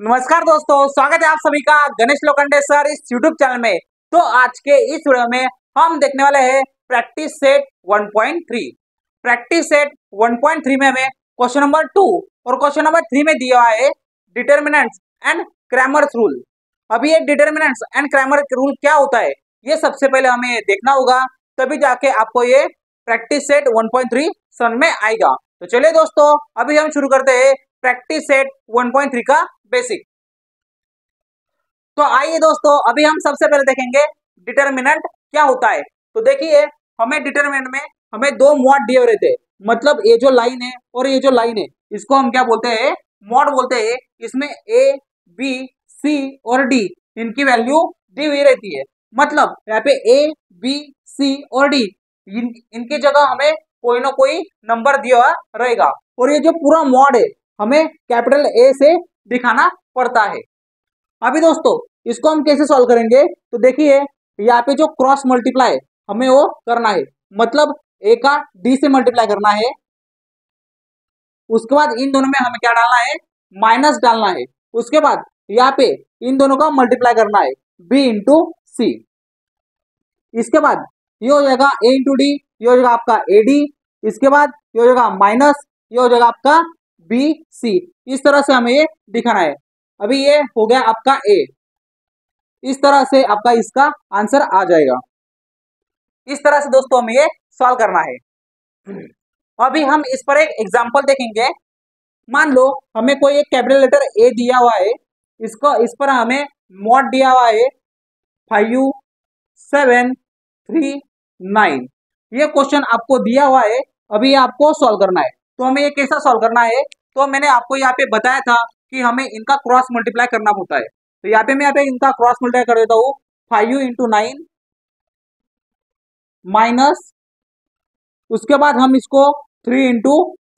नमस्कार दोस्तों, स्वागत है आप सभी का गणेश लोखंडे सर इस यूट्यूब चैनल में। तो आज के इस वीडियो में हम देखने वाले हैं प्रैक्टिस सेट 1.3। प्रैक्टिस सेट 1.3 में हमें क्वेश्चन नंबर 2 और क्वेश्चन नंबर 3 में दिया हुआ है डिटर्मिनेंट्स एंड क्रैमर्स रूल। अभी ये डिटर्मिनेंट्स एंड क्रैमर रूल क्या होता है, ये सबसे पहले हमें देखना होगा, तभी जाके आपको ये प्रैक्टिस सेट 1.3 समझ में आएगा। तो चलिए दोस्तों, अभी हम शुरू करते हैं प्रैक्टिस सेट 1.3 का बेसिक। तो आइए दोस्तों, अभी हम सबसे पहले देखेंगे डिटर्मिनेंट क्या होता है। तो देखिए, हमें डिटर्मिनेंट में हमें दो मॉड दिए हुए थे, मतलब ये जो लाइन है और ये जो लाइन है, इसको हम क्या बोलते हैं, मॉड बोलते हैं। इसमें ए बी सी और डी इनकी वैल्यू दी हुई रहती है। मतलब यहाँ पे ए बी सी और डी इनकी जगह हमें कोई ना कोई नंबर दिया हुआ रहेगा, और ये जो पूरा मॉड है हमें कैपिटल ए से दिखाना पड़ता है। अभी दोस्तों, इसको हम कैसे सॉल्व करेंगे, तो देखिए यहाँ पे जो क्रॉस मल्टीप्लाई हमें वो करना है, मतलब ए का डी से मल्टीप्लाई करना है। उसके बाद इन दोनों में हमें क्या डालना है, माइनस डालना है। उसके बाद यहाँ पे इन दोनों का मल्टीप्लाई करना है, बी इंटू सी। इसके बाद ये हो जाएगा ए इंटू डी, ये हो जाएगा आपका ए डी। इसके बाद ये हो जाएगा माइनस, ये हो जाएगा आपका बी सी। इस तरह से हमें ये दिखाना है। अभी ये हो गया आपका ए, इस तरह से आपका इसका आंसर आ जाएगा। इस तरह से दोस्तों हमें ये सॉल्व करना है। अभी हम इस पर एक एग्जांपल देखेंगे। मान लो हमें कोई एक कैपिटल लेटर ए दिया हुआ है, इस पर हमें मॉड दिया हुआ है 5 7 3 9। ये क्वेश्चन आपको दिया हुआ है, अभी ये आपको सॉल्व करना है। तो हमें ये कैसा सॉल्व करना है, तो मैंने आपको यहाँ पे बताया था कि हमें इनका क्रॉस मल्टीप्लाई करना होता है। तो यहाँ पे मैं इनका क्रॉस मल्टीप्लाई कर देता हूँ, 5 इंटू 9 माइनस, उसके बाद हम इसको 3 इंटू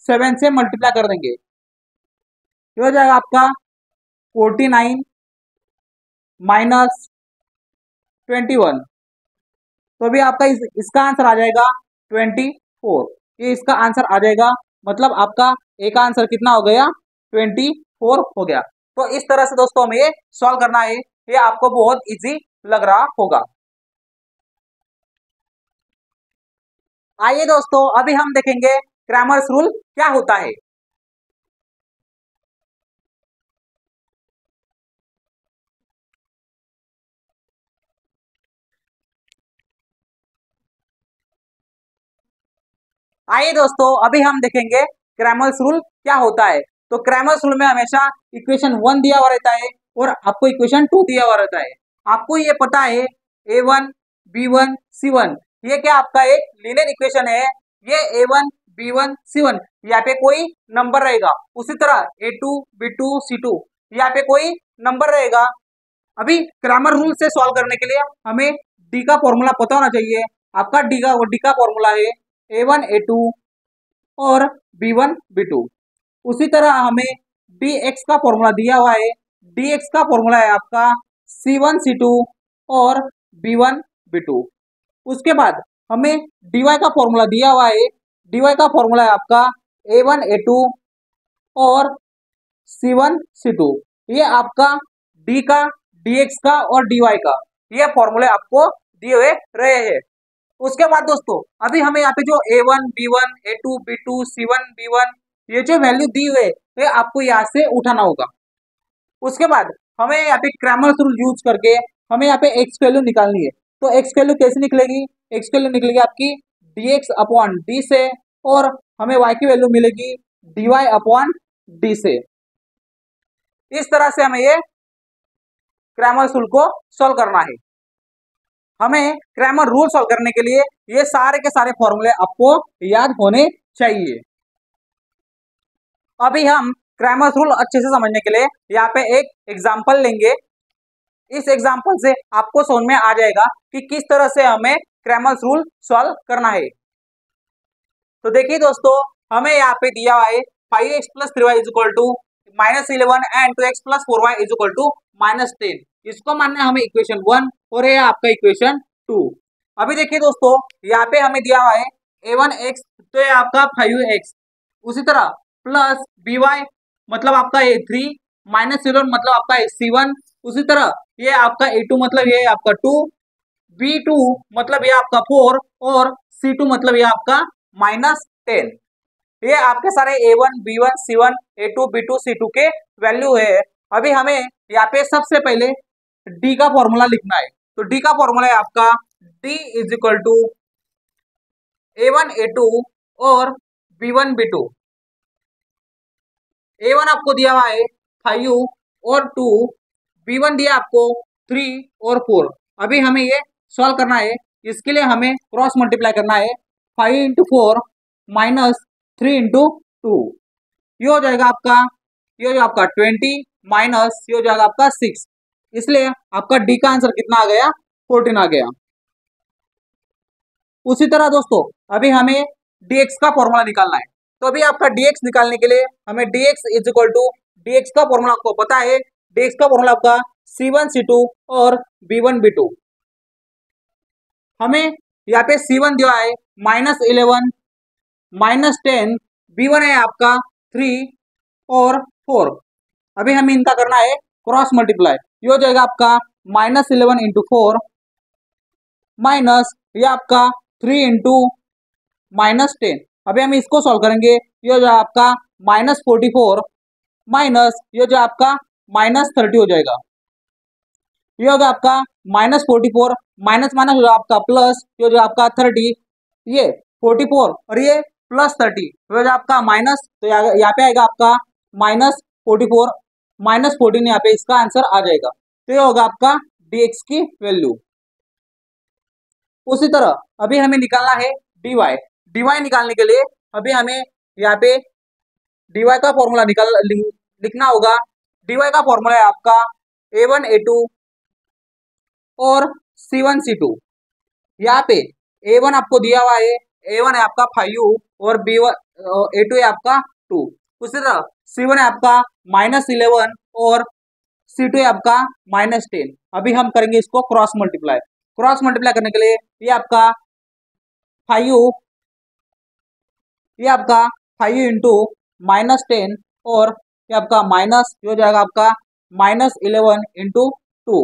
7 से मल्टीप्लाई कर देंगे। ये हो जाएगा आपका 49 माइनस 21। तो अभी आपका इसका आंसर आ जाएगा 24। ये इसका आंसर आ जाएगा, मतलब आपका ए का आंसर कितना हो गया, 24 हो गया। तो इस तरह से दोस्तों हमें ये सॉल्व करना है। ये आपको बहुत इजी लग रहा होगा। आइए दोस्तों, अभी हम देखेंगे क्रैमर्स रूल क्या होता है। आइए दोस्तों, अभी हम देखेंगे क्रैमर्स रूल क्या होता है। तो क्रैमर्स रूल में हमेशा इक्वेशन 1 दिया हुआ रहता है और आपको इक्वेशन 2 दिया हुआ रहता है। आपको ये पता है a1 b1 c1, ये क्या आपका एक लीनियर इक्वेशन है। ये a1 b1 c1, यहाँ पे कोई नंबर रहेगा। उसी तरह a2 b2 c2, यहाँ पे कोई नंबर रहेगा। अभी क्रैमर रूल से सॉल्व करने के लिए हमें डी का फॉर्मूला पता होना चाहिए। आपका डी का फॉर्मूला है a1 a2 और b1 b2। उसी तरह हमें dx का फॉर्मूला दिया हुआ है। dx का फॉर्मूला है आपका c1 c2 और b1 b2। उसके बाद हमें dy का फॉर्मूला दिया हुआ है। dy का फॉर्मूला है आपका a1 a2 और c1 c2। ये आपका d का, dx का और dy का ये फॉर्मूले आपको दिए हुए रहे हैं। उसके बाद दोस्तों, अभी हमें यहाँ पे जो a1 b1 a2 b2 c1 b1 ये जो वैल्यू दी हुए ये आपको यहाँ से उठाना होगा। उसके बाद हमें यहाँ पे क्रैमर्स रूल यूज करके हमें यहाँ पे x वैल्यू निकालनी है। तो x वैल्यू कैसे निकलेगी, x वैल्यू निकलेगी आपकी dx अपॉन डी से, और हमें y की वैल्यू मिलेगी dy अपॉन डी से। इस तरह से हमें ये क्रैमर्स रूल को सॉल्व करना है। हमें क्रैमर रूल सॉल्व करने के लिए ये सारे के सारे फॉर्मूले आपको याद होने चाहिए। अभी हम क्रैमर रूल अच्छे से समझने के लिए यहाँ पे एक एग्जांपल लेंगे। इस एग्जांपल से आपको समझ में आ जाएगा कि किस तरह से हमें क्रैमर रूल सॉल्व करना है। तो देखिए दोस्तों, हमें यहाँ पे दिया हुआ है 5x प्लस 3y is equal to -11 and 2x प्लस 4y इज इक्वल टू -10। इसको मानना है हमें इक्वेशन 1 और ये आपका इक्वेशन 2। अभी देखिए दोस्तों, यहाँ पे हमें दिया हुआ है a1x, तो ये आपका 5x। उसी तरह प्लस by, मतलब आपका a3 -11 मतलब आपका C1। उसी तरह ये आपका A2 मतलब ये आपका 2, B2 मतलब ये आपका 4 और C2 मतलब ये आपका -10। ये आपके सारे A1 B1 C1 A2 B2 C2 के वैल्यू है। अभी हमें यहाँ पे सबसे पहले D का फॉर्मूला लिखना है। तो D का फॉर्मूला है आपका D is equal to A1 A2 और B1 B2। A1 आपको दिया हुआ है 5 और 2, B1 दिया आपको 3 और 4। अभी हमें ये सॉल्व करना है। इसके लिए हमें क्रॉस मल्टीप्लाई करना है। 5 इंटू 4 माइनस 3 इंटू 2, ये हो जाएगा आपका, ये हो जाएगा आपका 20 माइनस ये हो जाएगा आपका 6। इसलिए आपका डी का आंसर कितना आ गया, 14 आ गया। उसी तरह दोस्तों अभी हमें dx का फॉर्मूला निकालना है। तो अभी आपका dx निकालने के लिए हमें dx is equal to, dx का फॉर्मूला आपको पता है। dx का फॉर्मूला आपका C1 C2 और B1 B2। हमें यहाँ पे C1 दिया है -11 -10, B1 है आपका 3 और 4। अभी हमें इनका करना है क्रॉस मल्टीप्लाई। ये हो जाएगा आपका -11 इंटू 4 माइनस ये आपका 3 इंटू -10। अभी हम इसको सॉल्व करेंगे। ये जो आपका -44 माइनस ये जो आपका -30 हो जाएगा। ये होगा आपका -44 माइनस माइनस हो जाएगा आपका प्लस, ये जो आपका 30, ये 44 और ये +30 हो जाएगा आपका माइनस। तो यहाँ पे आएगा आपका -44 -14, यहाँ पे इसका आंसर आ जाएगा। तो ये होगा आपका dx की वैल्यू। उसी तरह अभी हमें निकालना है dy। dy निकालने के लिए अभी हमें यहाँ पे dy का फॉर्मूला लिखना होगा। dy का फॉर्मूला है आपका A1 A2 और C1 C2। यहाँ पे A1 आपको दिया हुआ है, A1 है आपका 5 और B1 A2 है आपका 2। उसी तरह C1 है आपका -11 और C2 है आपका -10। अभी हम करेंगे इसको क्रॉस मल्टीप्लाई। क्रॉस मल्टीप्लाई करने के लिए ये आपका 5, ये आपका 5 इंटू -10 और ये आपका माइनस हो जाएगा आपका -11 इंटू 2।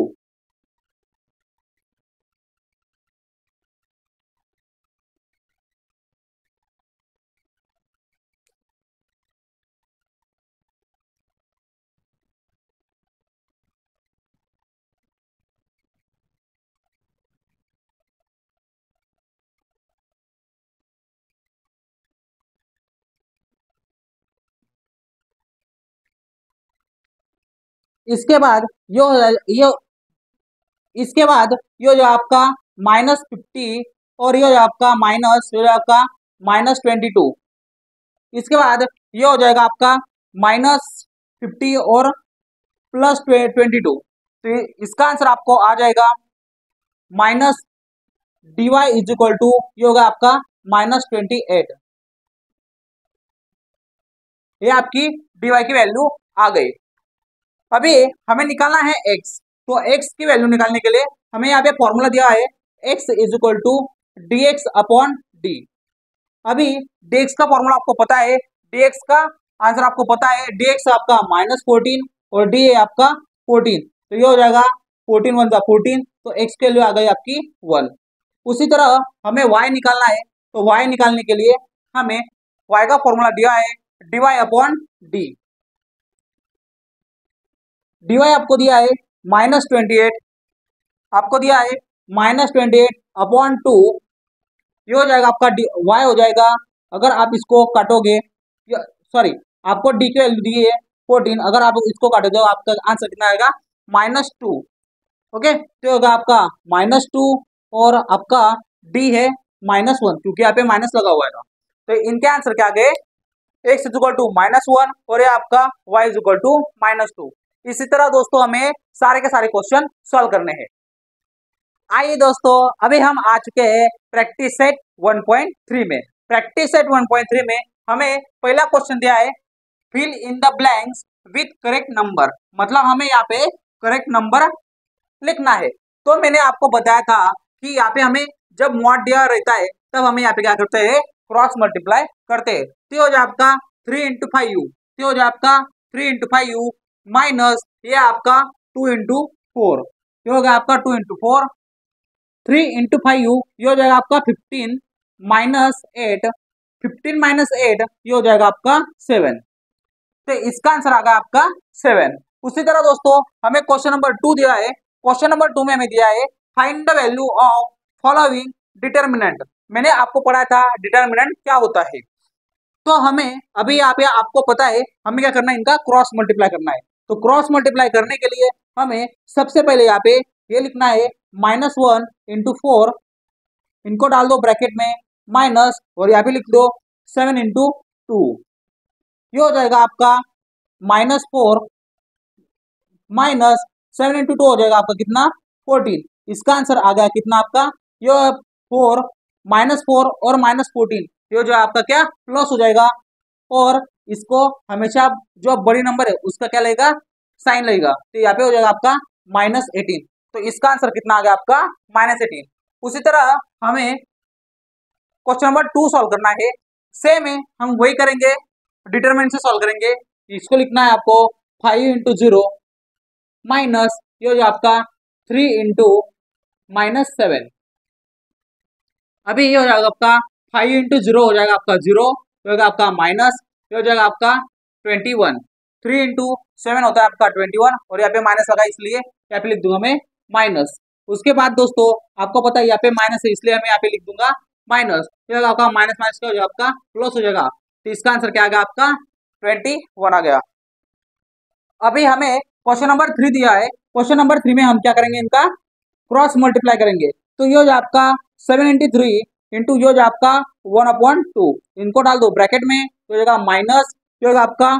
इसके बाद ये इसके बाद ये जो आपका -50 और ये जो आपका माइनस ये जो आपका -22। इसके बाद ये हो जाएगा आपका -50 और +22। तो इसका आंसर आपको आ जाएगा minus dy is equal to, ये होगा आपका -28। ये आपकी dy की वैल्यू आ गई। अभी हमें निकालना है x। तो x की वैल्यू निकालने के लिए हमें यहाँ पे फॉर्मूला दिया है x is equal to dx upon d. अभी dx का फॉर्मूला आपको पता है, dx का आंसर आपको पता है। dx आपका -14 और d है आपका 14। तो ये हो जाएगा 14 1 14। तो x के लिए आ गई आपकी 1। उसी तरह हमें y निकालना है। तो y निकालने के लिए हमें y का फॉर्मूला दिया है dy अपॉन डी। dy आपको दिया है -28, आपको दिया है -28 अपॉन 2। ये हो जाएगा आपका y हो जाएगा, अगर आप इसको काटोगे, सॉरी आपको d की वैल्यू दी है 14, अगर आप इसको काटोगे तो आपका आंसर कितना आएगा -2। ओके, तो होगा आपका -2 और आपका d है -1, क्योंकि यहाँ पे माइनस लगा हुआ है। तो इनके आंसर क्या गए, x इज इक्वल टू -1 और ये आपका y इज इक्वल टू -2। इसी तरह दोस्तों हमें सारे के सारे क्वेश्चन सॉल्व करने हैं। आइए दोस्तों अभी हम आ चुके हैं प्रैक्टिस सेट 1.3 में। प्रैक्टिस सेट 1.3 में हमें पहला क्वेश्चन दिया है fill in the blanks with correct number. मतलब हमें यहाँ पे करेक्ट नंबर लिखना है। तो मैंने आपको बताया था कि यहाँ पे हमें जब मॉड दिया रहता है तब हमें यहाँ पे क्या करते हैं, क्रॉस मल्टीप्लाई करते हैं। तो हो जाए आपका 3 इंटू 5 u, तो हो जाए आपका 3 इंटू 5 u माइनस ये आपका 2 into 4, ये हो गया आपका 2 into 4, 3 into 5 ये हो जाएगा आपका 15 माइनस 8, 15 - 8 ये हो जाएगा आपका 7। तो इसका आंसर आ गया आपका 7। उसी तरह दोस्तों हमें क्वेश्चन नंबर 2 दिया है। क्वेश्चन नंबर 2 में हमें दिया है find the value of following determinant. मैंने आपको पढ़ाया था डिटर्मिनेंट क्या होता है। तो हमें अभी यहाँ पे आपको पता है हमें क्या करना है, इनका क्रॉस मल्टीप्लाई करना है। तो क्रॉस मल्टीप्लाई करने के लिए हमें सबसे पहले यहाँ पे ये लिखना है -1 into 4, इनको डाल दो ब्रैकेट में माइनस, और यहाँ पे लिख दो 7 into 2, ये हो जाएगा आपका -4 माइनस 7 into 2 हो जाएगा आपका कितना 14। इसका आंसर आ गया कितना आपका, ये 4 -4 और -14, ये जो आपका क्या प्लस हो जाएगा। और इसको हमेशा जो बड़ी नंबर है उसका क्या लगेगा, साइन लगेगा। तो यहाँ पे हो जाएगा आपका -18। तो इसका आंसर कितना आ गया आपका -18। उसी तरह हमें क्वेश्चन नंबर 2 सॉल्व करना है। सेम है, हम वही करेंगे, डिटरमिनेंट से सॉल्व करेंगे। इसको लिखना है आपको 5 into 0 माइनस ये हो जाएगा आपका 3 into -7। अभी ये हो जाएगा आपका 5 into 0 हो जाएगा आपका 0, ये होगा आपका माइनस, ये हो जाएगा आपका 21। 3 into 7 होता है आपका 21, और यहाँ पे माइनस लगा इसलिए यहाँ पे लिख दूंगा मैं माइनस। उसके बाद दोस्तों आपको पता है यहाँ पे माइनस है इसलिए मैं यहाँ पे लिख दूंगा माइनस, ये होगा आपका माइनस माइनस क्या हो जाएगा आपका प्लस हो जाएगा। तो इसका आंसर क्या आ गया आपका 21 आ गया। अभी हमें क्वेश्चन नंबर 3 दिया है। क्वेश्चन नंबर 3 में हम क्या करेंगे, इनका क्रॉस मल्टीप्लाई करेंगे। तो ये हो जाए आपका 7 into 3 इंटू ये हो जाए आपका 1/2, इनको डाल दो ब्रैकेट में, तो हो जाएगा माइनस, ये होगा आपका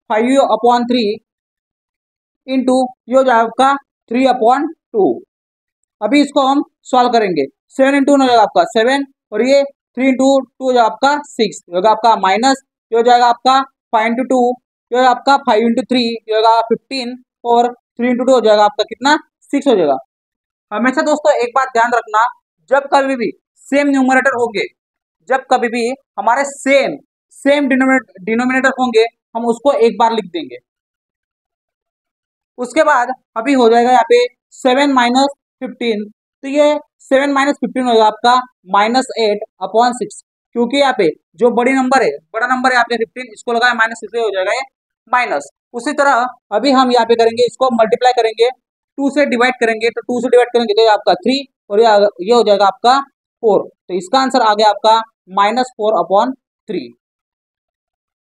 5/3 इंटू ये हो जाए आपका 3/2। अभी इसको हम सॉल्व करेंगे। 7 into 1 हो जाएगा आपका 7, और ये 3 into 2 हो जाएगा आपका 6, ये होगा आपका माइनस, ये हो जाएगा आपका 5 into 2, ये होगा आपका 5 into 3, ये होगा 15, और 3 into 2 हो जाएगा आपका कितना 6 हो जाएगा। हमेशा दोस्तों एक बात ध्यान रखना, जब कभी भी सेम न्यूमरेटर होंगे, जब कभी भी हमारे सेम सेम डिनोमिनेटर होंगे, हम उसको एक बार लिख देंगे। उसके बाद अभी हो जाएगा यहाँ पे 7 - 15, तो ये 7 - 15 होगा आपका -8/6, क्योंकि यहाँ पे जो बड़ी नंबर है, बड़ा नंबर है यहाँ पे 15, इसको लगाए माइनस, इसलिए हो जाएगा ये माइनस। उसी तरह अभी हम यहाँ पे करेंगे, इसको मल्टीप्लाई करेंगे, 2 से डिवाइड करेंगे, तो 2 से डिवाइड करेंगे तो आपका 3, और ये हो जाएगा आपका 4। तो इसका आंसर आ गया आपका -4/3।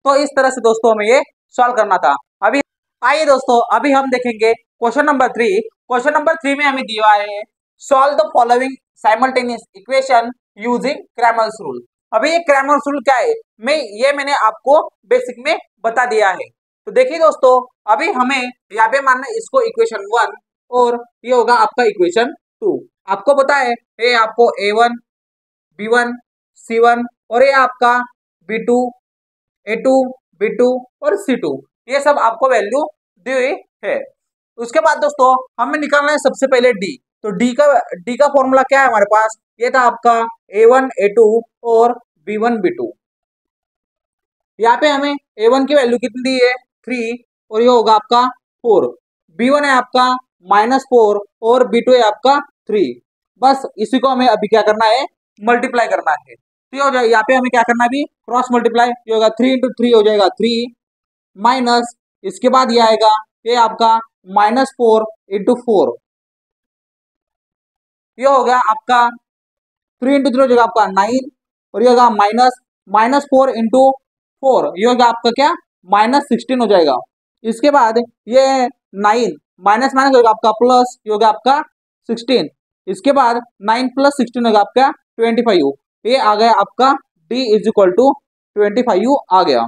तो इस तरह से दोस्तों हमें ये सॉल्व करना था। अभी आइए दोस्तों अभी हम देखेंगे क्वेश्चन नंबर 3। क्वेश्चन नंबर 3 में हमें दिया है solve the following simultaneous equation using Cramer's rule. अभी ये क्रैमर्स रूल क्या है, मैंने आपको बेसिक में बता दिया है। तो देखिए दोस्तों, अभी हमें यहाँ पे मानना है इसको इक्वेशन 1, और ये होगा आपका इक्वेशन 2। आपको पता है ये आपको A1 B1 C1, और ये आपका B2 A2 B2 और C2, ये सब आपको वैल्यू दी हुई है। उसके बाद दोस्तों हमें निकालना है सबसे पहले D। तो D का फॉर्मूला क्या है हमारे पास, ये था आपका A1 A2 और B1 B2। यहाँ पे हमें A1 की वैल्यू कितनी दी है 3, और ये होगा आपका 4। B1 है आपका -4, और B2 है आपका 3। बस इसी को हमें अभी क्या करना है, मल्टीप्लाई करना है। तो ये हो जाए, यहाँ पे हमें क्या करना है अभी, क्रॉस मल्टीप्लाई। ये होगा 3 into 3 हो जाएगा 3, माइनस इसके बाद ये आएगा ये आपका -4 into 4, ये हो गया आपका 3 into 3 हो जाएगा आपका 9, और ये होगा -4 into 4, ये होगा आपका क्या -16 हो जाएगा। इसके बाद ये 9 माइनस माइनस होगा आपका प्लस, ये होगा आपका 16। इसके बाद 9 + 16 होगा आपका 25। ये आ गया आपका D = 25 आ गया।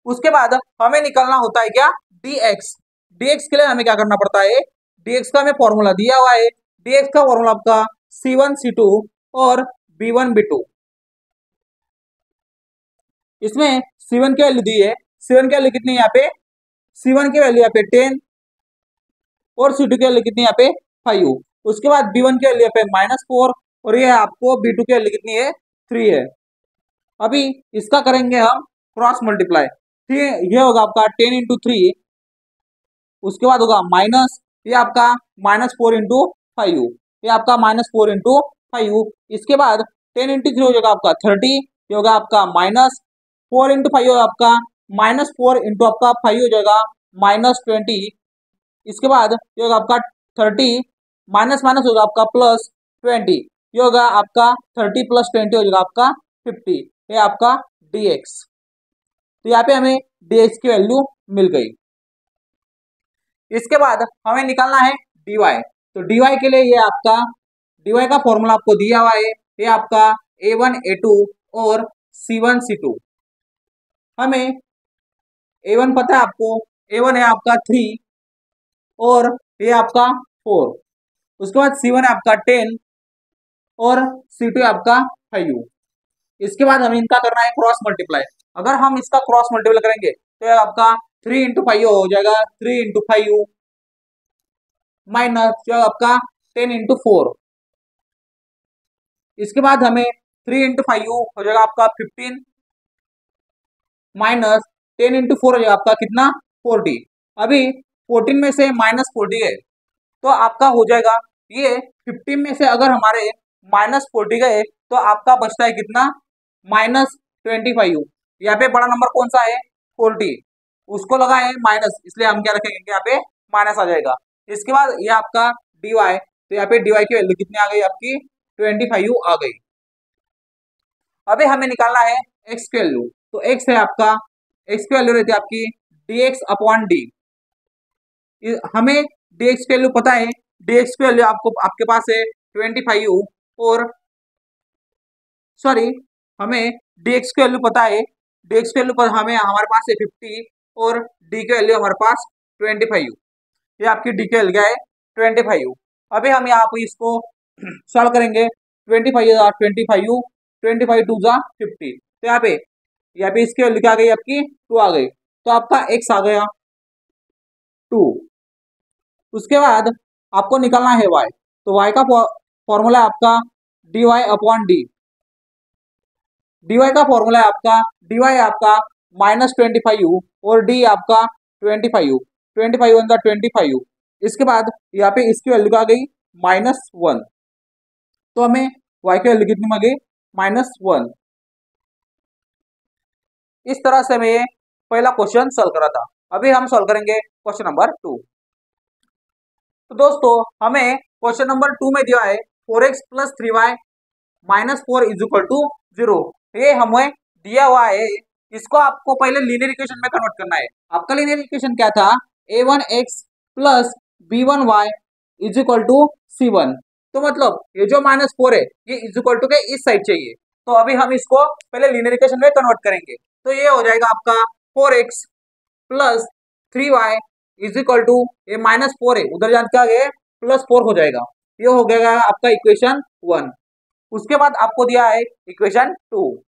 उसके बाद हमें निकालना होता है क्या dx। dx के लिए हमें क्या करना पड़ता है, dx का हमें फॉर्मूला दिया हुआ है। dx का फॉर्मूला आपका C1 C2 और B1 B2। इसमें C1 की वैल्यू दी है, C1 की वैल्यू कितनी है यहाँ पे, C1 की वैल्यू यहाँ पे 10, और C2 की वैल्यू कितनी है यहाँ पे 5। उसके बाद B1 की वैल्यू यहाँ पे -4, और ये आपको B2 की वैल्यू कितनी है 3 है। अभी इसका करेंगे हम क्रॉस मल्टीप्लाई। ये होगा आपका 10 into 3, उसके बाद होगा माइनस, ये आपका -4 × 5, ये आपका -4 × 5। इसके बाद 10 × 3 हो जाएगा आपका 30, ये होगा आपका -4 × 5 होगा आपका -4 × आपका 5 हो जाएगा -20। इसके बाद ये होगा आपका 30, माइनस माइनस होगा आपका +20, ये होगा आपका 30 + 20 हो जाएगा आपका 50, ये आपका dx। तो यहाँ पे हमें dx की वैल्यू मिल गई। इसके बाद हमें निकालना है dy। तो dy के लिए ये आपका dy का फॉर्मूला आपको दिया हुआ है, ये आपका a1 a2 और c1 c2। हमें a1 पता है आपको, a1 है आपका 3 और ये आपका 4। उसके बाद c1 है आपका 10 और c2 है आपका 5। इसके बाद हमें इनका करना है क्रॉस मल्टीप्लाई। अगर हम इसका क्रॉस मल्टीप्लाई करेंगे तो ये आपका 3 × 5 हो जाएगा, 3 × 5 माइनस जो आपका 10 × 4। इसके बाद हमें 3 × 5 हो जाएगा आपका 15 माइनस 10 × 4 हो जाएगा आपका कितना 40। अभी 14 में से -40 है तो आपका हो जाएगा ये 15 में से अगर हमारे -40 गए तो आपका बचता है कितना -25। यहाँ पे बड़ा नंबर कौन सा है 40, उसको लगा है माइनस, इसलिए हम क्या रखेंगे यहाँ पे माइनस आ जाएगा। इसके बाद ये आपका dy, तो यहाँ पे dy की वैल्यू कितनी आ गई आपकी 25 आ गई। अभी हमें निकालना है x की वैल्यू। तो x है आपका, x की वैल्यू रहती है आपकी dx/d। हमें dx की वैल्यू पता है, dx की वैल्यू आपको आपके पास है 25 और सॉरी हमें dx की वैल्यू पता है, dx की वैल्यू पर हमें हमारे पास है 50 और d की वैल्यू हमारे पास 25। ये आपकी d की वैल्यू है 25। अभी हम यहाँ पर इसको सॉल्व करेंगे। 25 25, 25 2 × 50। तो यहाँ पे इसकी वैल्यू क्या आ गई आपकी 2 आ गई, तो आपका x आ गया 2। उसके बाद आपको निकालना है y। तो y का फॉर्मूला है आपका dy/d। dy का फॉर्मूला है आपका, dy है आपका -25 और d आपका 25, 25 × 25। इसके बाद यहाँ पे इसकी वैल्यू आ गई -1, तो हमें y की वैल्यू कितनी मिल गई -1। इस तरह से हमें पहला क्वेश्चन सॉल्व करा था। अभी हम सॉल्व करेंगे क्वेश्चन नंबर 2। तो दोस्तों हमें क्वेश्चन नंबर 2 में दिया है 4x + 3y - 4 = 0। ये हमें दिया हुआ है, इसको आपको पहले लीनियर इक्वेशन में कन्वर्ट करना है। आपका लीनियर इक्वेशन क्या था a1x + b1y = c1। तो मतलब ये जो -4 है ये इक्वल टू के इस साइड चाहिए। तो अभी हम इसको पहले लीनियर इक्वेशन में कन्वर्ट करेंगे। तो ये हो जाएगा आपका 4x + 3y = ये -4 है, उधर जान के आगे +4 हो जाएगा। ये हो गया आपका इक्वेशन 1। उसके बाद आपको दिया है इक्वेशन 2।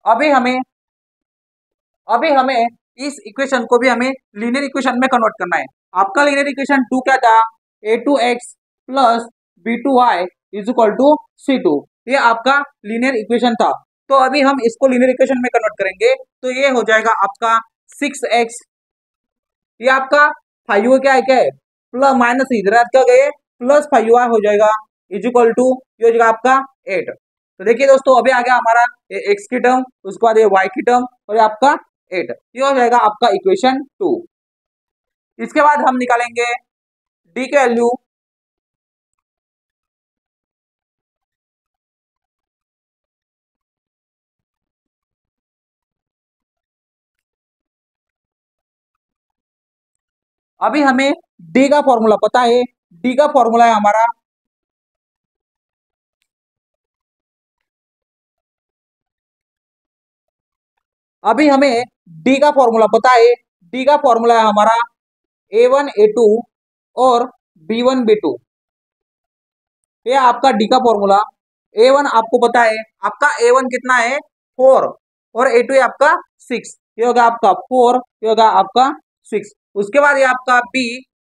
अभी हमें इस इक्वेशन को भी हमें लीनियर इक्वेशन में कन्वर्ट करना है। आपका लीनियर इक्वेशन 2 क्या था a2x + b2y = c2। ये आपका लीनियर इक्वेशन था। तो अभी हम इसको लीनियर इक्वेशन में कन्वर्ट करेंगे तो ये हो जाएगा आपका 6x, ये आपका 5 क्या है प्लस माइनस इधर क्या गए +5y हो जाएगा = ये हो जाएगा आपका 8। तो देखिए दोस्तों अभी आ गया हमारा ये x की टर्म, उसके बाद ये y की टर्म और ये आपका 8। ये हो जाएगा आपका इक्वेशन 2। इसके बाद हम निकालेंगे d की वैल्यू। अभी हमें d का फॉर्मूला पता है, d का फॉर्मूला है हमारा अभी हमें d का फॉर्मूला पता है, d का फॉर्मूला है हमारा a1 a2 और b1 b2। ये आपका d का फॉर्मूला। a1 आपको पता है, आपका a1 कितना है 4 और a2 है आपका 6। ये होगा आपका 4, ये होगा आपका 6। उसके बाद ये आपका b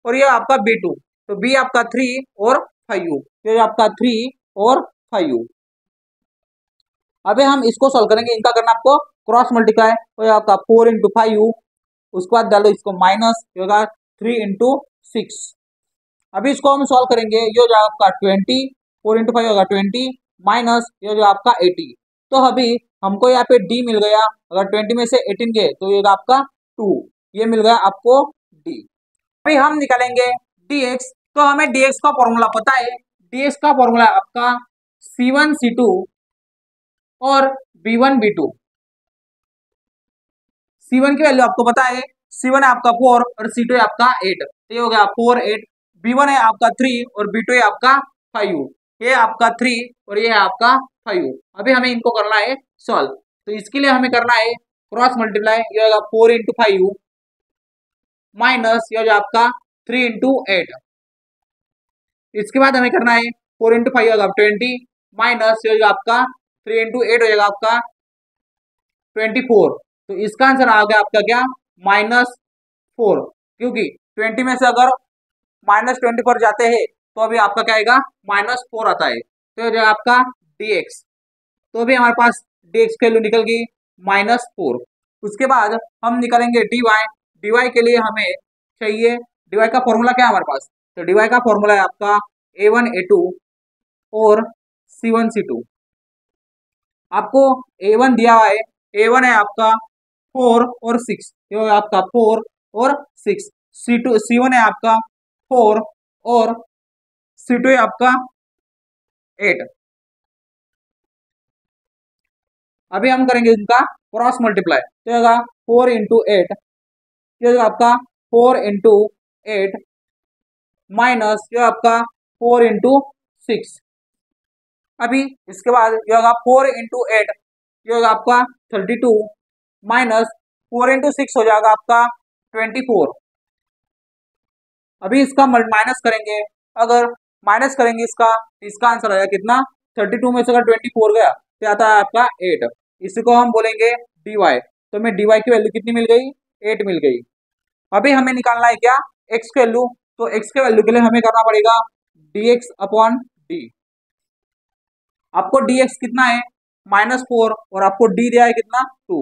और ये आपका b2, तो b आपका 3 और 5, ये जो आपका 3 और 5। अभी हम इसको सॉल्व करेंगे, इनका करना आपको क्रॉस मल्टीप्लाई, तो ये आपका 4 इंटू 5, उसके बाद डालो इसको माइनस, ये होगा 3 इंटू 6। अभी इसको हम सॉल्व करेंगे, ये जो आपका 20, 4 इंटू 5 होगा 20, माइनस ये जो आपका 80। तो अभी हमको यहाँ पे डी मिल गया, अगर 20 में से 18 गए तो ये होगा आपका 2, ये मिल गया आपको डी। अभी हम निकालेंगे dx, तो हमें dx का फॉर्मूला पता है, dx का फॉर्मूला आपका C1 C2 और B1 B2। C1 की वैल्यू आपको पता है, C1 है आपका 4 और C2 है आपका 8, ये हो गया 4 8। B1 है आपका 3 और B2 है आपका 5, ये आपका 3 और ये है आपका 5। अभी हमें इनको करना है सॉल्व, तो इसके लिए हमें करना है क्रॉस मल्टीप्लाई, ये होगा 4 इंटू 5 माइनस ये जो आपका 3 इंटू 8। इसके बाद हमें करना है 4 इंटू 5 होगा 20, माइनस ये जो आपका 3 इंटू 8 हो जाएगा आपका 24। तो इसका आंसर आ गया आपका क्या, -4, क्योंकि 20 में से अगर -24 जाते हैं तो अभी आपका क्या आएगा, -4 आता है। तो ये जो आपका dx, तो अभी हमारे पास dx की वैल्यू निकल गई -4। उसके बाद हम निकालेंगे dy, dy के लिए हमें चाहिए, dy का फॉर्मूला क्या है हमारे पास, तो dy का फॉर्मूला है आपका a1 a2 और c1 c2। आपको a1 दिया हुआ है, a1 है आपका 4 और 6, ये आपका 4 और 6, C1 है आपका 4 और C2 है आपका 8। अभी हम करेंगे इनका क्रॉस मल्टीप्लाई, तो होगा 4 इंटू 8, ये आपका 4 इंटू 8 माइनस ये आपका 4 इंटू 6। अभी इसके बाद ये होगा 4 इंटू 8, ये होगा आपका 32 माइनस 4 इंटू 6 हो जाएगा आपका 24। अभी इसका माइनस करेंगे, अगर माइनस करेंगे इसका आंसर आएगा कितना, 32 में से अगर 24 गया तो आता है आपका 8। इसी को हम बोलेंगे dy, तो हमें dy की वैल्यू कितनी मिल गई, 8 मिल गई। अभी हमें निकालना है क्या, x की वैल्यू, तो x के वैल्यू के लिए हमें करना पड़ेगा dx अपॉन डी। आपको dx कितना है -4 और आपको d दिया है कितना 2,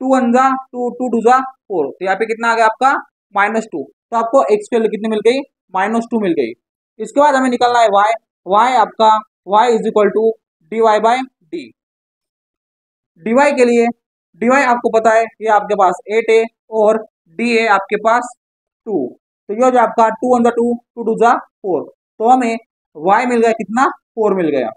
2 1 जा 2, 2 2 जा 4, तो यहाँ पे कितना आ गया आपका -2। तो आपको x की वैल्यू कितनी मिल गई, -2 मिल गई। इसके बाद हमें निकालना है y, y आपका y is equal to dy by d. dy के लिए dy आपको पता है ये आपके पास 8 है और d है आपके पास 2, तो ये जो आपका 2 1 जा 2, 2 2 जा 4, तो हमें y मिल गया कितना, 4 मिल गया।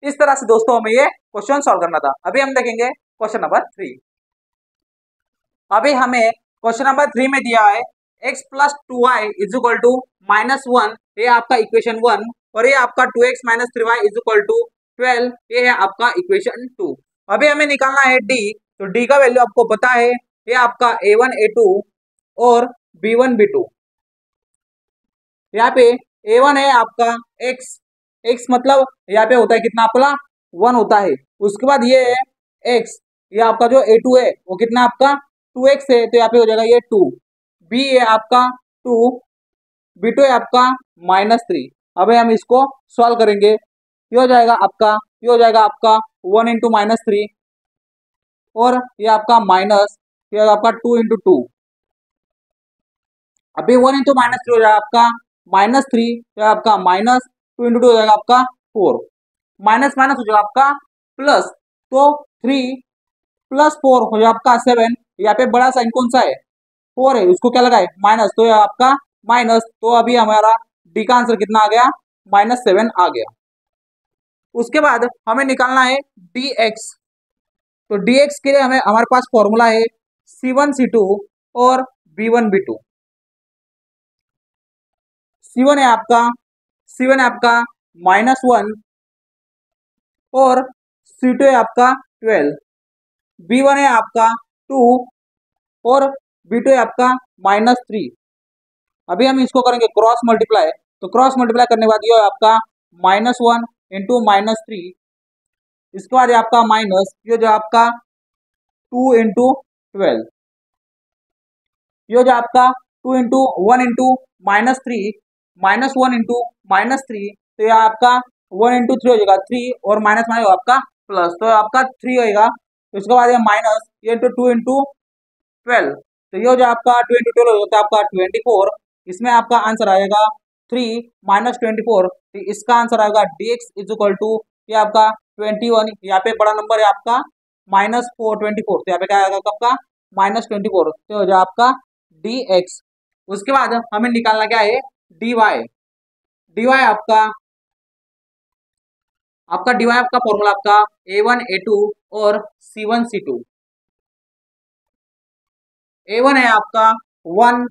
इस तरह से दोस्तों हमें ये क्वेश्चन सॉल्व करना था। अभी हम देखेंगे क्वेश्चन नंबर 3। अभी हमें क्वेश्चन नंबर 3 में दिया है x plus 2y is equal to -1, ये आपका इक्वेशन 1, और ये आपका 2x minus 3y is equal to 12, ये है आपका इक्वेशन 2। अभी हमें निकालना है d, तो d का वैल्यू आपको पता है, ये आपका a1 a2 और b1 b2। यहाँ पे a1 है आपका x मतलब यहाँ पे होता है कितना आपका 1 होता है। उसके बाद ये है x, ये आपका जो a2 है वो कितना आपका 2x है, तो यहाँ पे हो जाएगा ये 2, b है आपका 2, b2 है आपका -3। अब हम इसको सॉल्व करेंगे, ये हो जाएगा आपका 1 इंटू -3 और ये आपका माइनस, ये आपका 2 इंटू 2। अभी 1 इंटू -3 हो जाएगा आपका -3, तो आपका -2 इंटू 2 हो जाएगा आपका 4, माइनस माइनस हो जाएगा आपका प्लस, तो 3 प्लस 4 हो जाएगा आपका 7। यहाँ पे बड़ा साइन कौन सा है, 4 है, उसको क्या लगाए माइनस, तो यह आपका माइनस, तो अभी हमारा डी का आंसर कितना आ गया, -7 आ गया। उसके बाद हमें निकालना है dx, तो dx के लिए हमें हमारे पास फॉर्मूला है C1 C2 और B1 B2। C1 है आपका -1 और C2 है आपका 12, B1 है आपका 2 और B2 है आपका -3। अभी हम इसको करेंगे क्रॉस मल्टीप्लाई, तो क्रॉस मल्टीप्लाई करने के बाद ये आपका -1 इंटू -3, इसके बाद आपका माइनस, ये जो आपका 2 इंटू 12, ये जो आपका 2 इंटू 1 इंटू -3 -1 × -3, तो यह आपका 1 × 3 हो जाएगा 3, और माइनस माइनस होगा आपका प्लस, तो आपका 3 होएगा। उसके बाद ये माइनस, ये इंटू 2 × 12, तो ये हो जाए आपका 2 × 12 हो जाता है आपका 24। इसमें आपका आंसर आएगा 3 - 24, तो इसका आंसर आएगा dx इज इक्वल टू, ये आपका 21, यहाँ पे बड़ा नंबर है आपका -424, तो यहाँ पे क्या आएगा आपका -24, तो हो जाए आपका dx। उसके बाद हमें निकालना क्या है, dy। dy आपका dy आपका फॉर्मूला आपका a1 a2 और c1 c2। a1 है आपका 1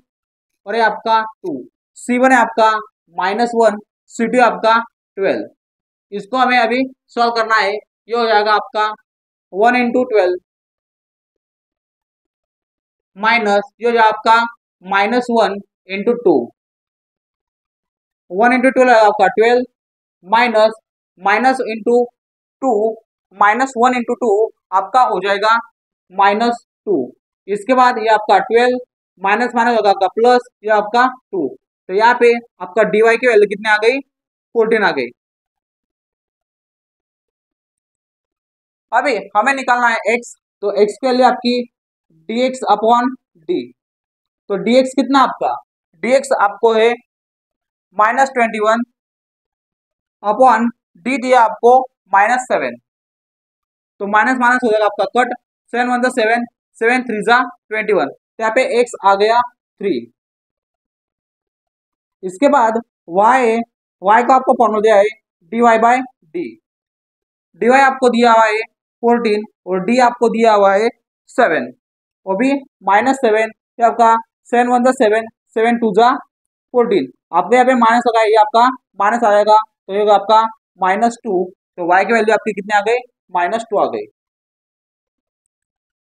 और ये आपका 2, c1 है आपका -1, c2 है आपका 12। इसको हमें अभी सॉल्व करना है। ये हो जाएगा आपका 1 × 12 माइनस, ये हो जाएगा आपका -1 × 2, 1 × 12 है आपका 12, माइनस माइनस इंटू 2, -1 × 2 आपका हो जाएगा -2। इसके बाद ये आपका 12 माइनस माइनस होगा आपका प्लस, ये आपका 2, तो यहाँ पे आपका dy की वैल्यू कितनी आ गई, 14 आ गई। अभी हमें निकालना है x, तो x की वैल्यू आपकी dx अपॉन d, तो dx कितना आपका, dx आपको है -21 अपॉन d दिया आपको -7, तो माइनस माइनस हो जाएगा आपका कट, 7 × 1 = 7, 7 × 3 = 21, तो यहाँ पे x आ गया 3। इसके बाद y को आपको फॉर्मूला दिया है dy/d, dy आपको दिया हुआ है 14 और d आपको दिया हुआ है 7, और भी -7, ये आपका 7 × 1 = 7, 7 × 2 = 14, आपको यहाँ पे माइनस लगा है, ये आपका माइनस आ जाएगा, तो ये होगा आपका -2, तो y की वैल्यू आपकी कितनी आ गई, -2 आ गई।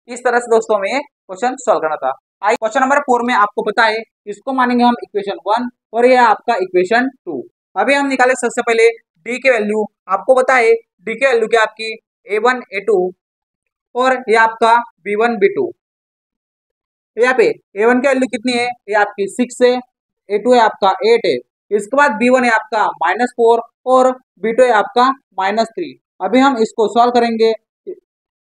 इस तरह से दोस्तों में क्वेश्चन सॉल्व करना था। आई क्वेश्चन नंबर 4 में आपको पता है, इसको मानेंगे हम इक्वेशन 1 और ये आपका इक्वेशन 2। अभी हम निकाले सबसे पहले डी की वैल्यू, आपको पता है डी की वैल्यू क्या आपकी a1 a2 और ये आपका b1 b2। यहाँ पे a1 की वैल्यू कितनी है, ये आपकी 6 है, a2 है आपका 8 है, इसके बाद b1 है आपका -4 और b2 है आपका -3। अभी हम इसको सॉल्व करेंगे,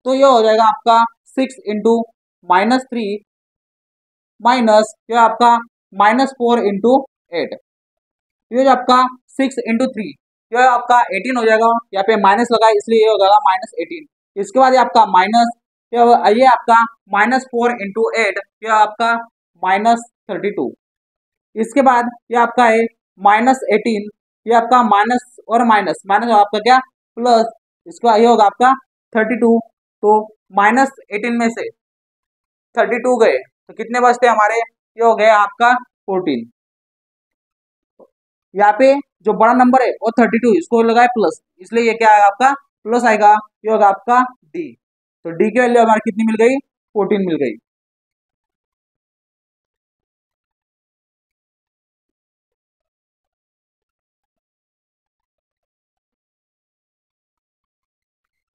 तो ये हो जाएगा आपका 6 × -3 माइनस ये आपका -4 × 8, ये जो आपका 6 × 3, ये आपका 18 हो जाएगा, यहाँ पे माइनस लगा है इसलिए ये हो जाएगा -18। इसके बाद ये आपका माइनस, ये आपका -4 × 8, ये आपका -32। इसके बाद ये आपका है -18, ये आपका माइनस और माइनस माइनस आपका क्या प्लस, इसका ये होगा आपका 32, तो -18 में से 32 गए तो कितने बचते हमारे, ये हो गया आपका 14। यहाँ पे जो बड़ा नंबर है वो 32, इसको लगाए प्लस, इसलिए ये क्या आएगा आपका प्लस आएगा, ये होगा आपका डी, तो डी की वैल्यू हमारी कितनी मिल गई, 14 मिल गई।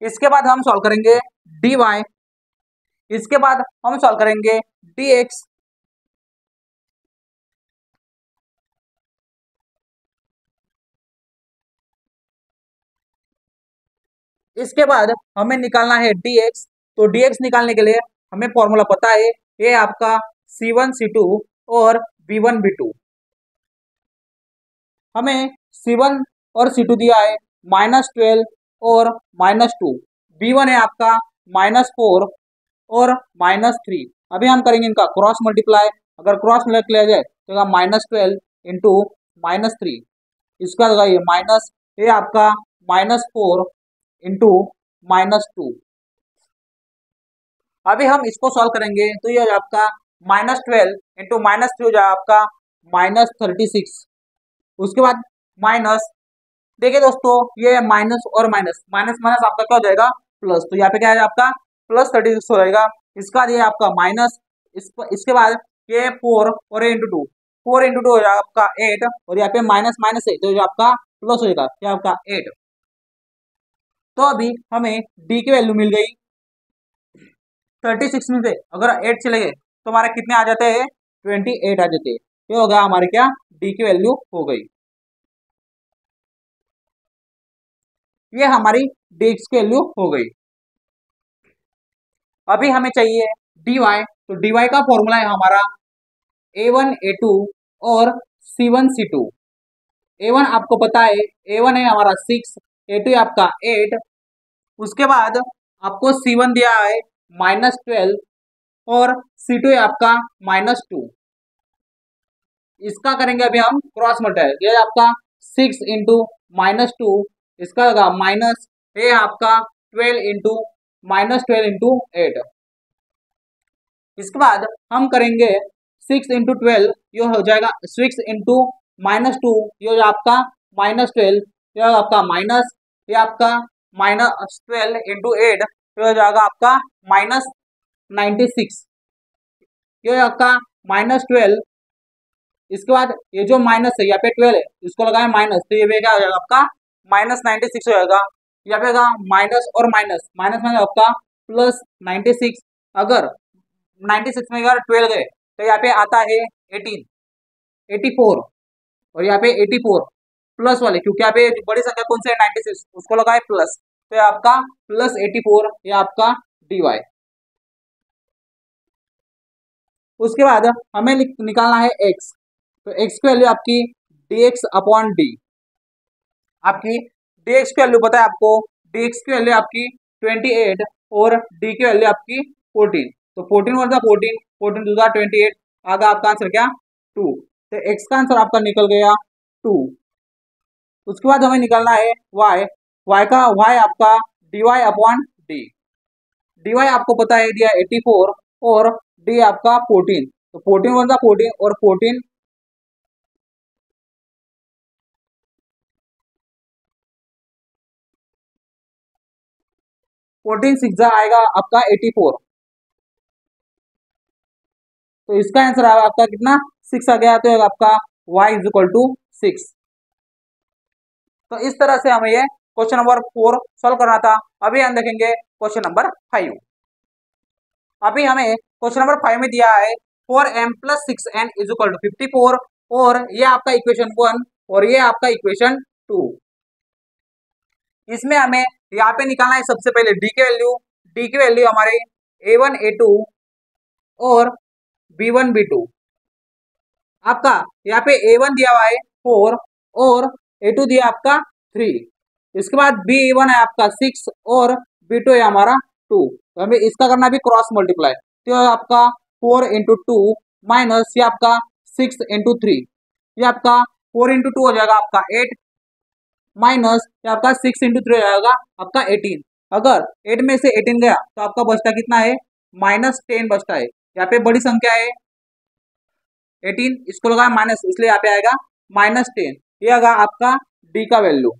इसके बाद हम सॉल्व करेंगे dy, इसके बाद हम सॉल्व करेंगे dx, इसके बाद हमें निकालना है dx, तो dx निकालने के लिए हमें फॉर्मूला पता है, ये आपका c1 c2 और b1 b2। हमें c1 और c2 दिया है -12 और -2, b1 है आपका -4 और -3। अभी हम करेंगे इनका क्रॉस मल्टीप्लाई, अगर क्रॉस मल्टीप्लाई जाए तो -12 × -3, इसका लगाइए माइनस, ये आपका -4 × -2। अभी हम इसको सॉल्व करेंगे तो ये आपका -12 × -3 हो जाएगा आपका -36। उसके बाद माइनस, देखिए दोस्तों ये माइनस और माइनस माइनस माइनस आपका क्या हो जाएगा प्लस, तो यहाँ पे क्या है आपका +36 हो जाएगा। इसका बाद ये आपका माइनस, इसके बाद ये 4 और ये इंटू 2, 4 × 2 हो जाएगा आपका 8, और यहाँ पे माइनस माइनस है तो ये आपका प्लस हो जाएगा, क्या आपका 8। तो अभी हमें डी की वैल्यू मिल गई 36 में से अगर 8 चले गए तो हमारे कितने आ जाते हैं, 28 आ जाते हैं। ये हो गया हमारे क्या, डी की वैल्यू हो गई। ये हमारी डी एक्स की वैल्यू हो गई। अभी हमें चाहिए डी वाई, तो डी वाई का फॉर्मूला है हमारा A1 A2 और C1 C2। A1 आपको पता है, A1 है हमारा 6, A2 है आपका 8, उसके बाद आपको C1 दिया है -12 और C2 है आपका -2। इसका करेंगे अभी हम क्रॉस मल्टीप्लाई, ये आपका 6 × -2, इसका होगा माइनस, ये आपका 12 × -12 × 8। इसके बाद हम करेंगे 6 × 12, ये हो जाएगा 6 × -2, ये हो आपका -12, ये आपका माइनस, ये आपका -12 × 8, ये हो जाएगा आपका -96, ये आपका -12। इसके बाद ये जो माइनस है यहाँ पे 12 है, इसको लगाए माइनस, तो ये क्या हो जाएगा आपका -96 हो जाएगा। यहाँ पे माइनस और माइनस, माइनस में आपका +96। अगर 96 में अगर 12 गए तो यहाँ पे आता है 18, 84, और यहाँ पे 84 प्लस वाले, क्योंकि यहाँ पे बड़ी संख्या कौन सी है 96, उसको लगाए प्लस, तो ये आपका +84, ये आपका डी वाई। उसके बाद हमें निकालना है एक्स, तो एक्स की वैल्यू आपकी dx/d। आपकी dx की वैल्यू पता है आपको, dx की वैल्यू आपकी 28 और d की वैल्यू आपकी 14, तो 14 × 14, 14 × 28, आगे आपका आंसर क्या 2, तो x का आंसर आपका निकल गया 2। उसके बाद हमें निकालना है y, y आपका dy/d। dy आपको पता है दिया 84 और d आपका 14, तो 14 × 14 और 14, 14 6 आएगा आपका 84, तो इसका आंसर आएगा आपका कितना 6 आ गया, तो आपका y = 6। तो इस तरह से हमें ये क्वेश्चन नंबर 4 सॉल्व करना था। अभी हम देखेंगे क्वेश्चन नंबर 5। अभी हमें क्वेश्चन नंबर 5 में दिया है 4m + 6n = 54, और ये आपका इक्वेशन 1 और ये आपका इक्वेशन 2। इसमें हमें यहाँ पे निकालना है सबसे पहले डी की वैल्यू। डी की वैल्यू हमारे A1 A2 और B1 B2। आपका यहाँ पे A1 दिया हुआ है 4 और A2 दिया आपका 3। इसके बाद B1 है आपका 6 और B2 है हमारा 2। तो हमें इसका करना भी क्रॉस मल्टीप्लाई, तो आपका 4 × 2 माइनस ये आपका 6 × 3, ये आपका 4 × 2 हो जाएगा आपका 8, माइनस ये आपका 6 × 3 हो जाएगा आपका 18। अगर 8 में से 18 गया तो आपका बचता कितना है -10 बचता है। यहाँ पे बड़ी संख्या है 18, इसको लगाया माइनस, इसलिए यहाँ पे आएगा -10, ये आएगा आपका डी का वैल्यू।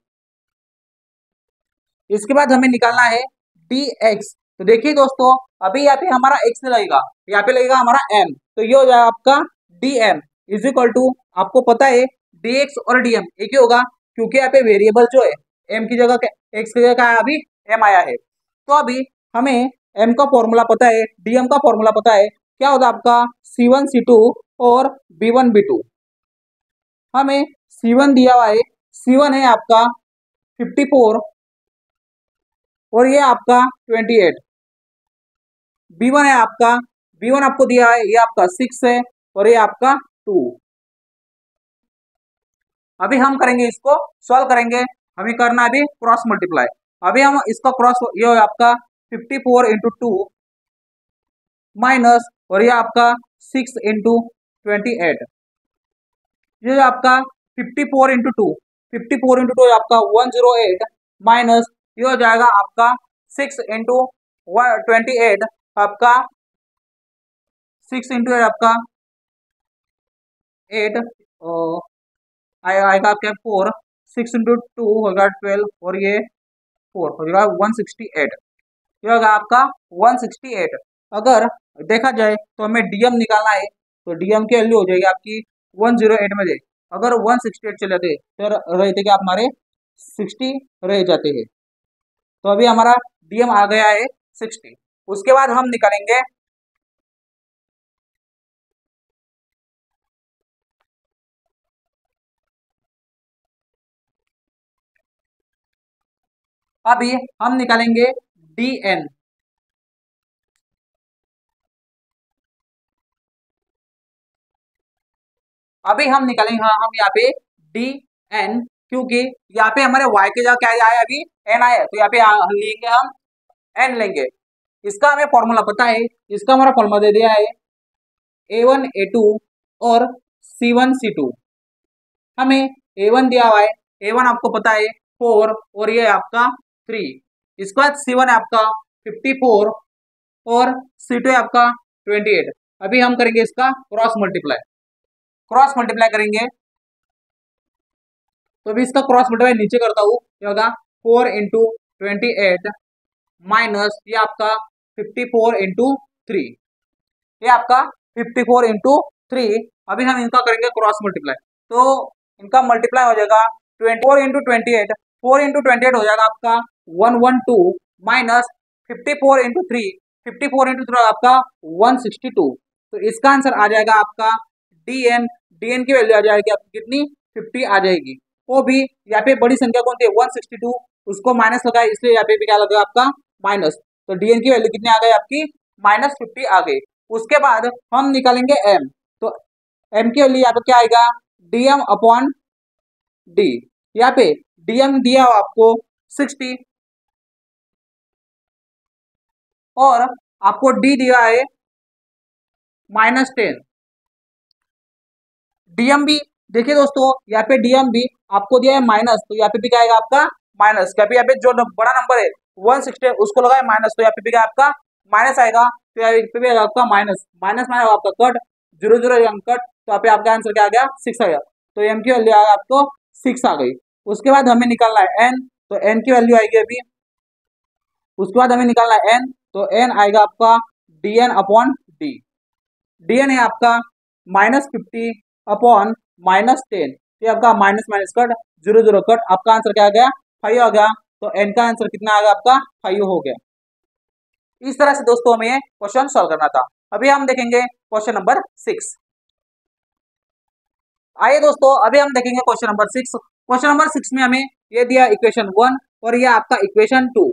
इसके बाद हमें निकालना है dx, तो देखिए दोस्तों अभी यहाँ पे हमारा x लगेगा, यहाँ पे लगेगा हमारा m, तो ये हो जाएगा आपका dm = आपको पता है dx और dm एक ही होगा, क्योंकि यहाँ पे वेरिएबल जो है m की जगह x की जगह है, अभी m आया है। तो अभी हमें m का फॉर्मूला पता है, dm का फॉर्मूला पता है, क्या होता है आपका C1 C2 और B1 B2। हमें C1 दिया हुआ है, C1 है आपका 54 और ये आपका 28। B1 है आपका, B1 आपको दिया है, ये आपका 6 है और ये आपका 2। अभी हम करेंगे इसको सॉल्व करेंगे, हमें करना अभी क्रॉस मल्टीप्लाई। अभी हम इसका क्रॉस, ये आपका 54 × 2 माइनस, और ये आपका 6 × 28, ये आपका 54 × 2, 54 × 2 आपका 108, माइनस ये हो जाएगा आपका 6 × 28, आपका 6 × 8 आपका 8 आएगा क्या 4, 6 × 2 होगा 12 और ये 4 हो जाएगा 168, ये होगा आपका 168। अगर देखा जाए तो हमें डीएम निकालना है, तो डीएम की वैल्यू हो जाएगी आपकी 108 में दे, अगर 168 चले जाते तो रहते कि आप हमारे 60 रह जाते हैं, तो अभी हमारा डीएम आ गया है 60। उसके बाद हम निकालेंगे अभी हम निकालेंगे डी एन। अभी हम निकालेंगे, हाँ, हम यहाँ पे डी एन, क्योंकि यहाँ पे हमारे y के जगह क्या आया है, अभी एन आया है, तो यहाँ पे लेंगे हम एन लेंगे। इसका हमें फॉर्मूला पता है, इसका हमारा फॉर्मूला दे दिया है A1 A2 और C1 C2। हमें A1 दिया हुआ है, A1 आपको पता है 4 और ये आपका 3। इसके बाद C1 है आपका 54 और C2 है आपका 28। अभी हम करेंगे इसका क्रॉस मल्टीप्लाई करेंगे। तो अभी इसका क्रॉस मल्टीप्लाई नीचे करता हूँ, क्या होगा 4 इंटू 28 माइनस ये आपका 54 इंटू 3, ये आपका 54 इंटू 3। अभी हम इनका करेंगे क्रॉस मल्टीप्लाई, तो इनका मल्टीप्लाई हो जाएगा 24 इंटू 28, 4 इंटू 28 हो जाएगा आपका 112 माइनस 54 इंटू 3, 54 इंटू 3 आपका 162। तो इसका आंसर आ जाएगा आपका डीएन। डीएन की वैल्यू आ जाएगी आपकी कितनी, 50 आ जाएगी। वो भी यहाँ पे बड़ी संख्या कौन थी 162, उसको माइनस लगाए, इसलिए यहाँ पे भी क्या लगा आपका माइनस। तो डीएन की वैल्यू कितनी आ गई आपकी -50 आ गई। उसके बाद हम निकालेंगे एम। तो एम की वैल्यू यहाँ पे क्या आएगा डीएम अपॉन डी। यहाँ पे डीएम दिया हो आपको 60 और आपको डी दिया है -10। डीएम भी देखिए दोस्तों, यहाँ पे डीएम भी आपको दिया है माइनस, तो यहाँ पे भी क्या आएगा आपका माइनस, क्योंकि यहाँ पे जो बड़ा नंबर है 160 उसको लगाए माइनस, तो यहाँ पे भी क्या आपका माइनस आएगा। तो यहाँ पे भी आएगा आपका माइनस, माइनस माइनस आपका कट, 0 0 कट, तो यहाँ पे आपका आंसर क्या आ गया 6 आ गया। तो एम की वैल्यू आएगा आपको 6 आ गई। उसके बाद हमें निकालना है एन, तो एन की वैल्यू आएगी अभी, उसके बाद हमें निकालना है एन, तो एन आएगा आपका d n upon d. D n है आपका -50 अपॉन -10, ये आपका माइनस माइनस कट, 0 0 कट, आपका आंसर क्या आ गया 5 आ गया। तो एन का आंसर कितना आ गया आपका 5 हो गया। इस तरह से दोस्तों हमें क्वेश्चन सॉल्व करना था। अभी हम देखेंगे क्वेश्चन नंबर 6। आइए दोस्तों अभी हम देखेंगे क्वेश्चन नंबर 6। क्वेश्चन नंबर 6 में हमें ये दिया इक्वेशन 1 और ये आपका इक्वेशन 2।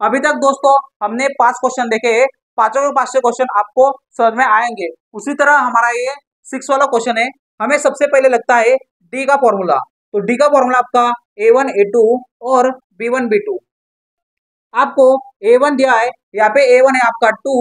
अभी तक दोस्तों हमने 5 क्वेश्चन देखे, पांचों के 5 क्वेश्चन आपको समझ में आएंगे। उसी तरह हमारा ये 6 वाला क्वेश्चन है। हमें सबसे पहले लगता है डी का फॉर्मूला। तो डी का फॉर्मूला आपका A1 A2 और B1 B2। आपको A1 दिया है, यहाँ पे A1 है आपका 2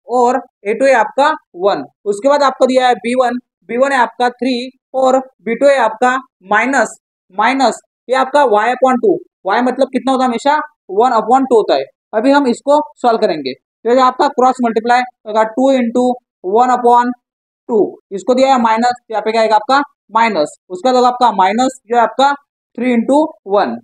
और A2 है आपका 1। उसके बाद आपको दिया है B1, B1 है आपका 3 और B2 है आपका माइनस माइनस ये आपका y अपॉन 2। y मतलब कितना होता है हमेशा 1/2 होता है। अभी हम इसको सॉल्व करेंगे, तो आपका क्रॉस मल्टीप्लाई होगा 2 इंटू 1/2, इसको दिया है माइनस, यहाँ पे क्या आएगा आपका माइनस, उसका होगा आपका माइनस जो है आपका 3 इंटू 1,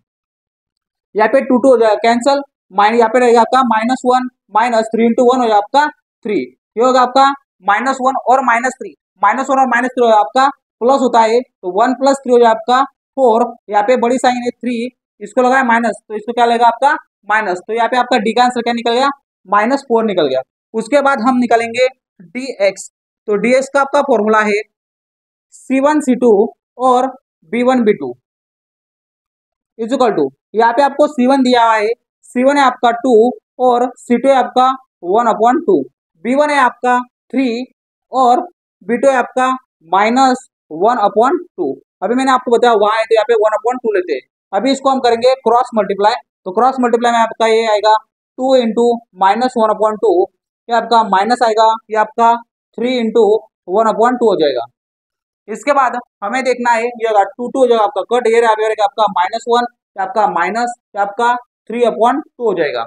यहाँ पे 2 2 हो जाएगा कैंसल, माइनस यहाँ पे रहेगा आपका -1 माइनस 3 इंटू 1 हो जाएगा आपका 3, ये होगा आपका -1 और -3, -1 और -3 आपका प्लस होता है, तो 1 + 3 हो जाएगा आपका 4, यहाँ पे बड़ी साइन है 3, इसको लगाया माइनस, तो इसको क्या लगेगा आपका माइनस, तो यहाँ पे आपका डी का आंसर क्या निकल गया -4 निकल गया। उसके बाद हम निकालेंगे डी एक्स। तो डी एक्स का आपका फॉर्मूला है C1 C2 और B1 B2 इक्वल टू, यहाँ पे आपको C1 दिया हुआ है, C1 है आपका 2 और C2 है आपका 1/2, B1 है आपका 3 और B2 है आपका -1/2। अभी मैंने आपको बताया वहां है तो यहाँ पे 1/2 लेते हैं। अभी इसको हम करेंगे क्रॉस मल्टीप्लाई, तो क्रॉस मल्टीप्लाई में आपका ये आएगा 2 इंटू -1/2, ये आपका माइनस आएगा, ये आपका 3 इंटू 1/2 हो जाएगा। इसके बाद हमें देखना है ये 2 जो आपका कट ये रहेगा आपका -1, आपका माइनस आपका 3/2 हो जाएगा।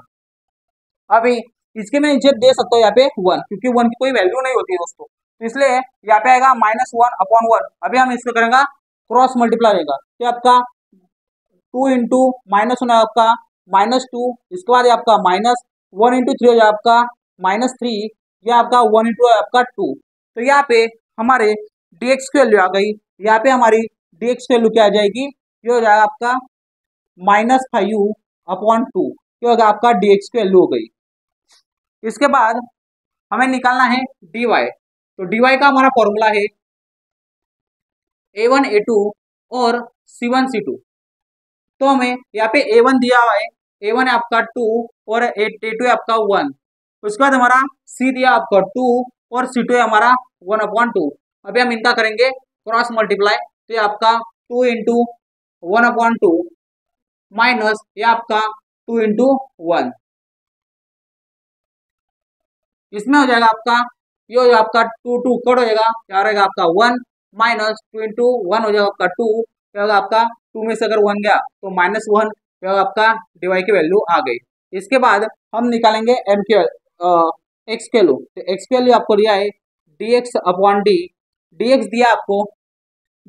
अभी इसके मैं नीचे दे सकता हूँ यहाँ पे 1, क्योंकि 1 की कोई वैल्यू नहीं होती है दोस्तों, तो इसलिए यहाँ पे आएगा -1/1। अभी हम इसको करेंगे क्रॉस मल्टीप्लाई होगा, तो आपका 2 इंटू -1 है आपका -2, इसके बाद आपका -1 इंटू 3 हो जाएगा आपका -3, यह आपका 1 इंटू आपका 2। तो यहाँ पे हमारे dx की वैल्यू आ गई, यहाँ पे हमारी dx की वैल्यू क्या आ जाएगी, ये हो जाएगा आपका -5/2, ये होगा आपका dx की वैल्यू हो गई। इसके बाद हमें निकालना है dy। तो dy का हमारा फॉर्मूला है A1 A2 और C1 C2। तो हमें यहाँ पे A1 दिया हुआ है, A1 है आपका 2 और A2 है आपका 1। उसके बाद हमारा C दिया आपका 2 और C2 है हमारा 1/2। अभी हम इनका करेंगे क्रॉस मल्टीप्लाई, तो ये आपका 2 इंटू 1/2 माइनस ये आपका 2 इंटू 1, इसमें हो जाएगा आपका, ये हो जाएगा आपका 2 2 कट हो जाएगा, क्या रहेगा आपका 1 माइनस 2 इंटू 1 हो जाएगा आपका 2, क्या होगा आपका 2 में से अगर 1 गया तो -1, क्या होगा आपका dy की वैल्यू आ गई। इसके बाद हम निकालेंगे m की x की वैल्यू, तो x की वैल्यू आपको दिया है dx/d, dx दिया आपको,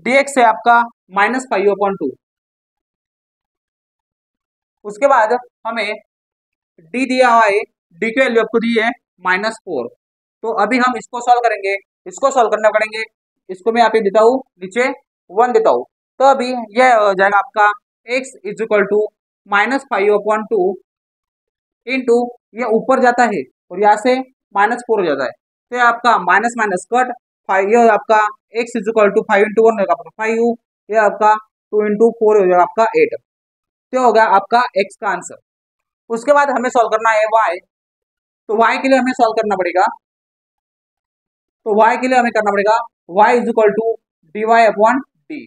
dx है आपका -5/2। उसके बाद हमें d दिया हुआ है, d की वैल्यू आपको दी है -4। तो अभी हम इसको सॉल्व करेंगे, इसको सॉल्व करना पड़ेंगे, इसको मैं यहाँ पे देता हूँ नीचे 1 देता हूँ। तो अभी यह हो जाएगा आपका x इज टू -5/2 इंटू, ये ऊपर जाता है और यहाँ से -4 हो जाता है, तो ये आपका माइनस माइनस कट 5, ये आपका x इज टू 5 इंटू 1 होगा 5, ये आपका 2 इंटू 4 हो जाएगा आपका 8। तो हो गया आपका x का आंसर। उसके बाद हमें सॉल्व करना है y, तो y के लिए हमें सॉल्व करना पड़ेगा, तो y के लिए हमें करना पड़ेगा y is equal to dy/d।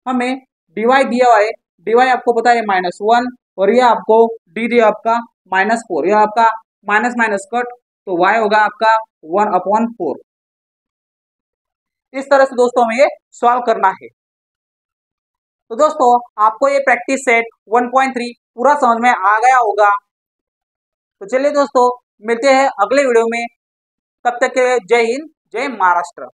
हमें dy दिया हुआ है, dy आपको पता है -1 और ये आपको d दिया आपका -4, यह आपका माइनस माइनस कट, तो y होगा आपका 1/4। इस तरह से दोस्तों हमें ये सॉल्व करना है। तो दोस्तों आपको ये प्रैक्टिस सेट 1.3 पूरा समझ में आ गया होगा। तो चलिए दोस्तों मिलते हैं अगले वीडियो में, तब तक के लिए जय हिंद, जय महाराष्ट्र।